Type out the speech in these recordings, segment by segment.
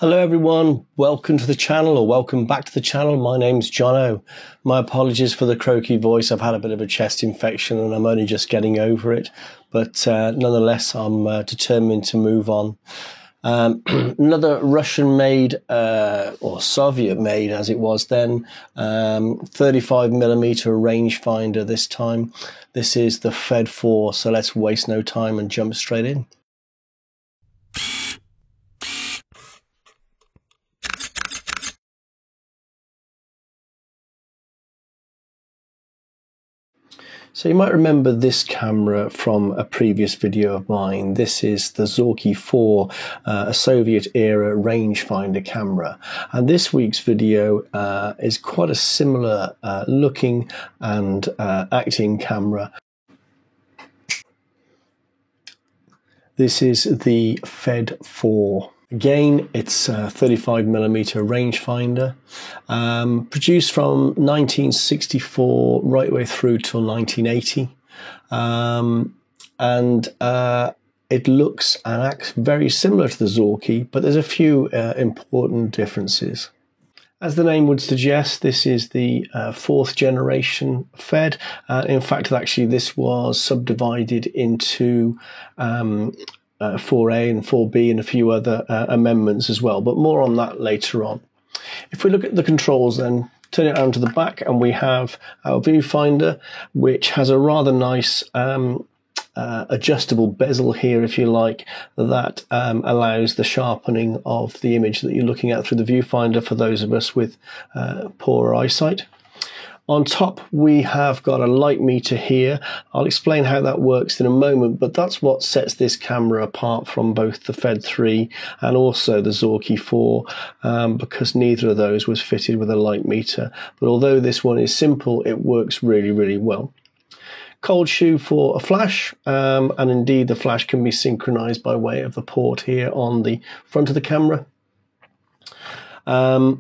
Hello everyone, welcome to the channel, or welcome back to the channel. My name's Jono. My apologies for the croaky voice. I've had a bit of a chest infection and I'm only just getting over it, but nonetheless I'm determined to move on. Another Russian-made, or Soviet-made as it was then, 35mm rangefinder this time. This is the Fed 4, so let's waste no time and jump straight in. So you might remember this camera from a previous video of mine. This is the Zorky 4, a Soviet-era rangefinder camera. And this week's video is quite a similar looking and acting camera. This is the Fed 4. Again, it's a 35mm rangefinder, produced from 1964 right way through till 1980, and it looks and acts very similar to the Zorky, but there's a few important differences. As the name would suggest, this is the fourth generation Fed. In fact, actually, this was subdivided into 4A and 4B and a few other amendments as well, but more on that later on. If we look at the controls then, turn it around to the back and we have our viewfinder, which has a rather nice adjustable bezel here, if you like, that allows the sharpening of the image that you're looking at through the viewfinder for those of us with poorer eyesight. On top, we have got a light meter here. I'll explain how that works in a moment, but that's what sets this camera apart from both the Fed 3 and also the Zorky 4, because neither of those was fitted with a light meter. But although this one is simple, it works really, really well. Cold shoe for a flash, and indeed the flash can be synchronized by way of the port here on the front of the camera.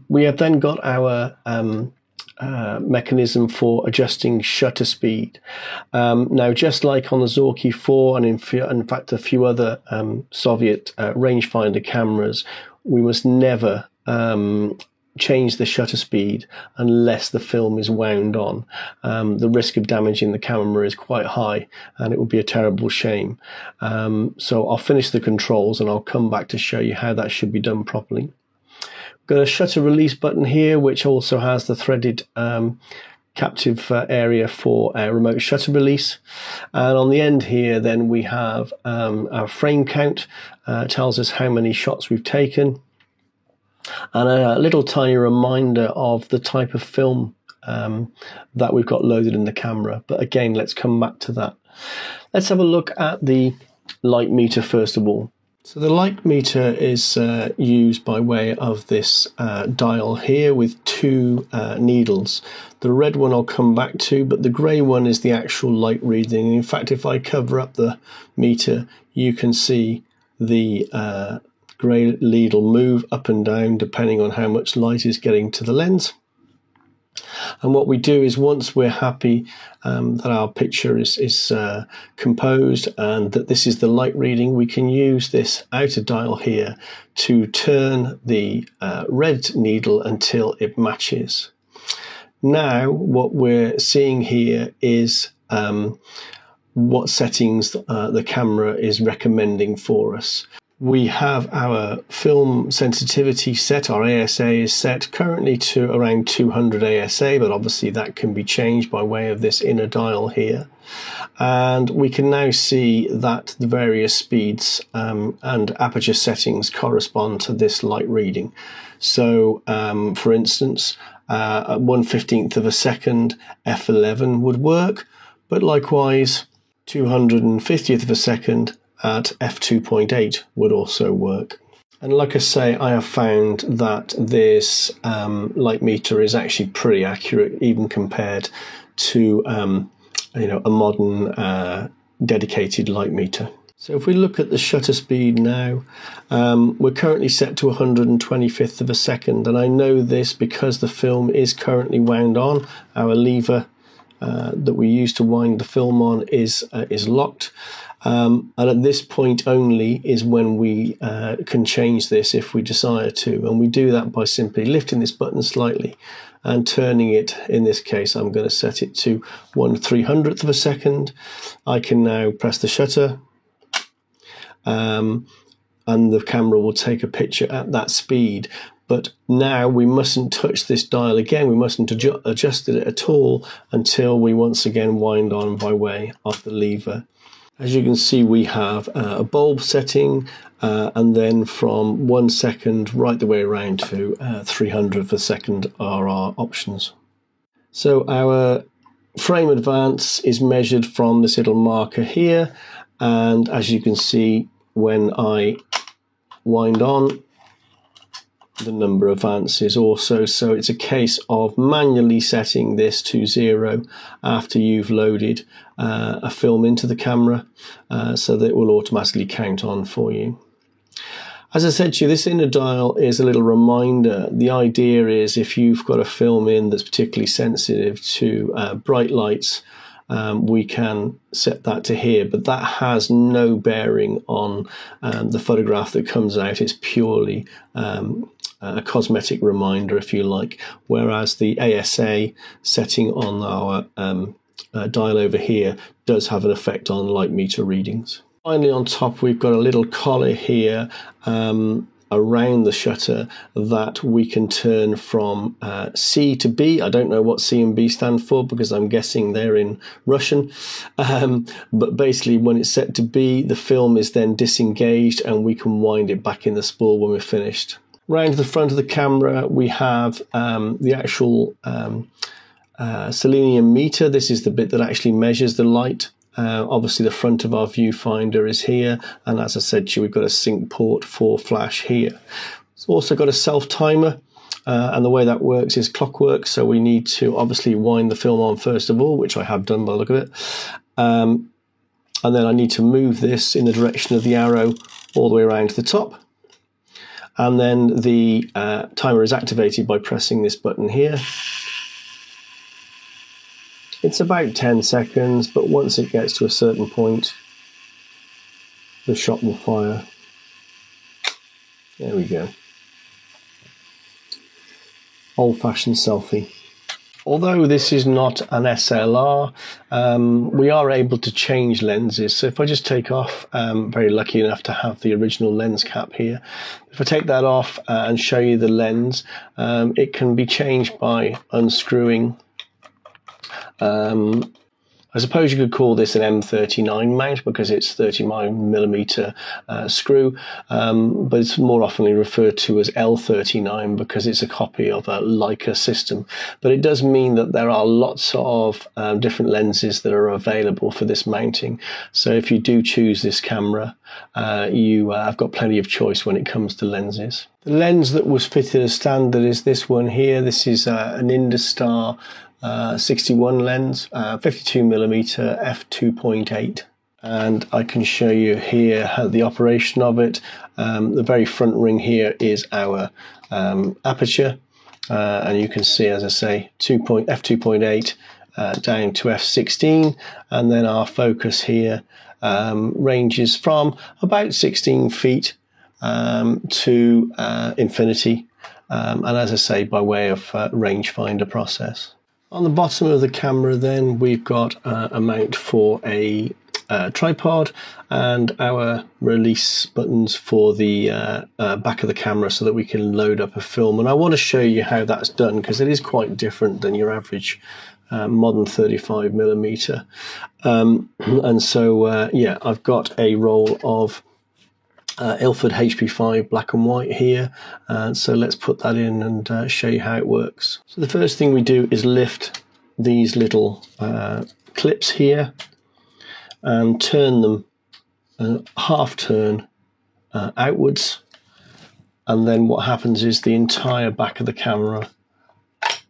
We have then got our mechanism for adjusting shutter speed. Now, just like on the Zorky 4 and in fact a few other Soviet rangefinder cameras, we must never change the shutter speed unless the film is wound on. The risk of damaging the camera is quite high and it would be a terrible shame. So I'll finish the controls and I'll come back to show you how that should be done properly. Got a shutter release button here, which also has the threaded captive area for a remote shutter release. And on the end here, then we have our frame count. Tells us how many shots we've taken. And a little tiny reminder of the type of film that we've got loaded in the camera. But again, let's come back to that. Let's have a look at the light meter first of all. So the light meter is used by way of this dial here with two needles. The red one I'll come back to, but the grey one is the actual light reading. In fact, if I cover up the meter, you can see the grey needle move up and down depending on how much light is getting to the lens. And what we do is, once we're happy that our picture is composed and that this is the light reading, we can use this outer dial here to turn the red needle until it matches. Now what we're seeing here is what settings the camera is recommending for us. We have our film sensitivity set, our ASA is set currently to around 200 ASA, but obviously that can be changed by way of this inner dial here. And we can now see that the various speeds and aperture settings correspond to this light reading. So, for instance, at 1/15th of a second, f11 would work, but likewise 250th of a second at f2.8 would also work. And like I say, I have found that this light meter is actually pretty accurate, even compared to a modern dedicated light meter. So if we look at the shutter speed now, we're currently set to 125th of a second, and I know this because the film is currently wound on. Our lever that we use to wind the film on is locked. And at this point only is when we can change this if we desire to. And we do that by simply lifting this button slightly and turning it. In this case, I'm going to set it to 1/300th of a second. I can now press the shutter, and the camera will take a picture at that speed. But now we mustn't touch this dial again. We mustn't adjust it at all until we once again wind on by way of the lever. As you can see, we have a bulb setting, and then from 1 second right the way around to 300th of a second are our options. So our frame advance is measured from this little marker here, and as you can see, when I wind on, the number advances also. So it's a case of manually setting this to 0 after you've loaded a film into the camera, so that it will automatically count on for you. As I said to you, this inner dial is a little reminder. The idea is if you've got a film in that's particularly sensitive to bright lights, we can set that to here, but that has no bearing on the photograph that comes out. It's purely a cosmetic reminder, if you like, whereas the ASA setting on our dial over here does have an effect on light meter readings. Finally, on top, we've got a little collar here around the shutter that we can turn from C to B. I don't know what C and B stand for because I'm guessing they're in Russian. But basically, when it's set to B, the film is then disengaged and we can wind it back in the spool when we're finished. Round to the front of the camera, we have the actual selenium meter. This is the bit that actually measures the light. Obviously the front of our viewfinder is here, and as I said to you, we've got a sync port for flash here. It's also got a self timer, and the way that works is clockwork, so we need to obviously wind the film on first of all, which I have done by the look of it, and then I need to move this in the direction of the arrow all the way around to the top, and then the timer is activated by pressing this button here. It's about 10 seconds, but once it gets to a certain point, the shot will fire. There we go. Old-fashioned selfie. Although this is not an SLR, we are able to change lenses. So if I just take off, I'm very lucky enough to have the original lens cap here. If I take that off and show you the lens, it can be changed by unscrewing. I suppose you could call this an M39 mount because it's 39mm screw, but it's more often referred to as L39 because it's a copy of a Leica system. But it does mean that there are lots of different lenses that are available for this mounting. So if you do choose this camera, you have got plenty of choice when it comes to lenses. The lens that was fitted as standard is this one here. This is an Industar 61 lens, 52mm f2.8, and I can show you here how the operation of it. The very front ring here is our aperture, and you can see, as I say, f2.8 down to f16, and then our focus here ranges from about 16 feet to infinity, and as I say, by way of rangefinder process. On the bottom of the camera then we've got a mount for a tripod and our release buttons for the back of the camera so that we can load up a film. And I want to show you how that's done because it is quite different than your average modern 35mm. And so yeah, I've got a roll of Ilford HP5 black and white here, so let's put that in and show you how it works. So the first thing we do is lift these little clips here and turn them half turn outwards, and then what happens is the entire back of the camera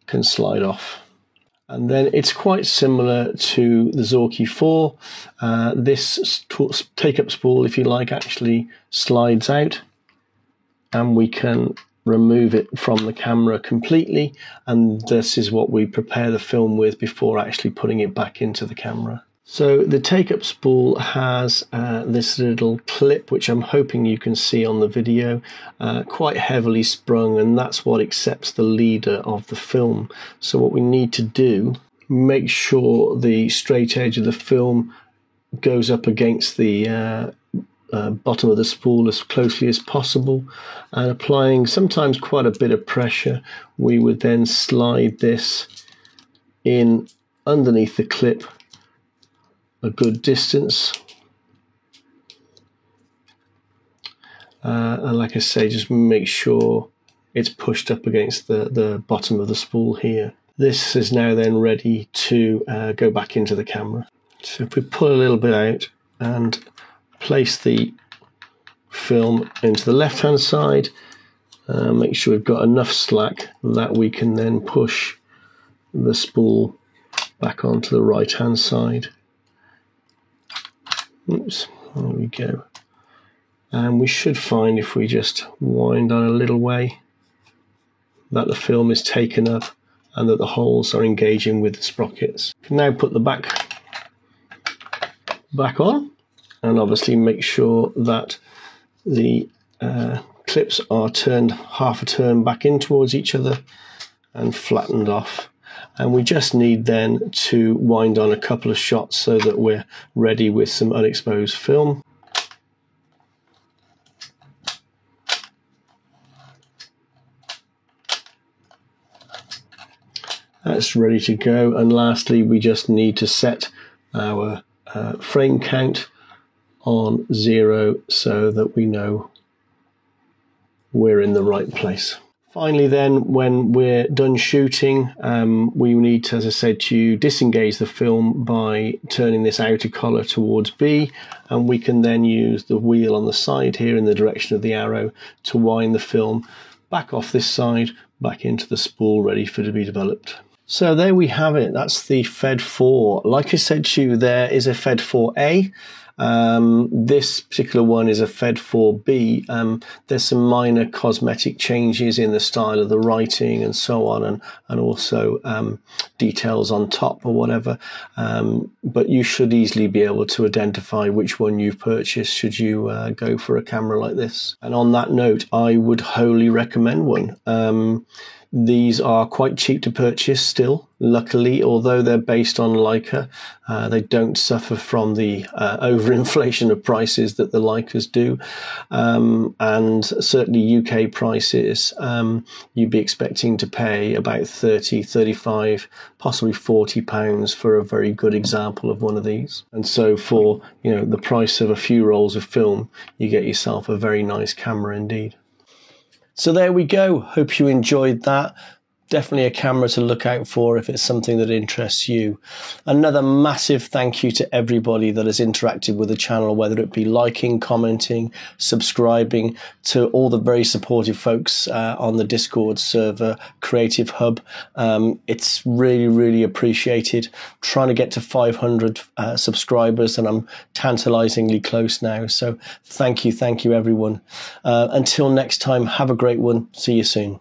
can slide off. And then it's quite similar to the Zorky 4. This take-up spool, if you like, actually slides out, and we can remove it from the camera completely, and this is what we prepare the film with before actually putting it back into the camera. So the take-up spool has this little clip, which I'm hoping you can see on the video, quite heavily sprung, and that's what accepts the leader of the film. So what we need to do, make sure the straight edge of the film goes up against the bottom of the spool as closely as possible, and applying sometimes quite a bit of pressure, we would then slide this in underneath the clip a good distance, and like I say, just make sure it's pushed up against the bottom of the spool here. This is now then ready to go back into the camera. So if we pull a little bit out and place the film into the left hand side, make sure we've got enough slack that we can then push the spool back onto the right hand side. Oops, there we go. And we should find, if we just wind on a little way, that the film is taken up and that the holes are engaging with the sprockets. Now put the back on, and obviously make sure that the clips are turned half a turn back in towards each other and flattened off. And we just need then to wind on a couple of shots so that we're ready with some unexposed film. That's ready to go. And lastly, we just need to set our frame count on 0 so that we know we're in the right place. Finally then, when we're done shooting, we need to, as I said to you, disengage the film by turning this outer collar towards B, and we can then use the wheel on the side here in the direction of the arrow to wind the film back off this side, back into the spool ready for to be developed. So there we have it. That's the FED 4. Like I said to you, there is a FED 4A. This particular one is a FED 4B. There's some minor cosmetic changes in the style of the writing and so on, and also details on top or whatever. But you should easily be able to identify which one you've purchased should you go for a camera like this. And on that note, I would wholly recommend one. These are quite cheap to purchase still, luckily, although they're based on Leica. They don't suffer from the overinflation of prices that the Leicas do. And certainly UK prices, you'd be expecting to pay about 30, 35, possibly £40 for a very good example of one of these. And so for, you know, the price of a few rolls of film, you get yourself a very nice camera indeed. So there we go. Hope you enjoyed that. Definitely a camera to look out for if it's something that interests you. Another massive thank you to everybody that has interacted with the channel, whether it be liking, commenting, subscribing, to all the very supportive folks on the Discord server, Creative Hub. It's really, really appreciated. Trying to get to 500 subscribers, and I'm tantalizingly close now. So thank you everyone. Until next time, have a great one. See you soon.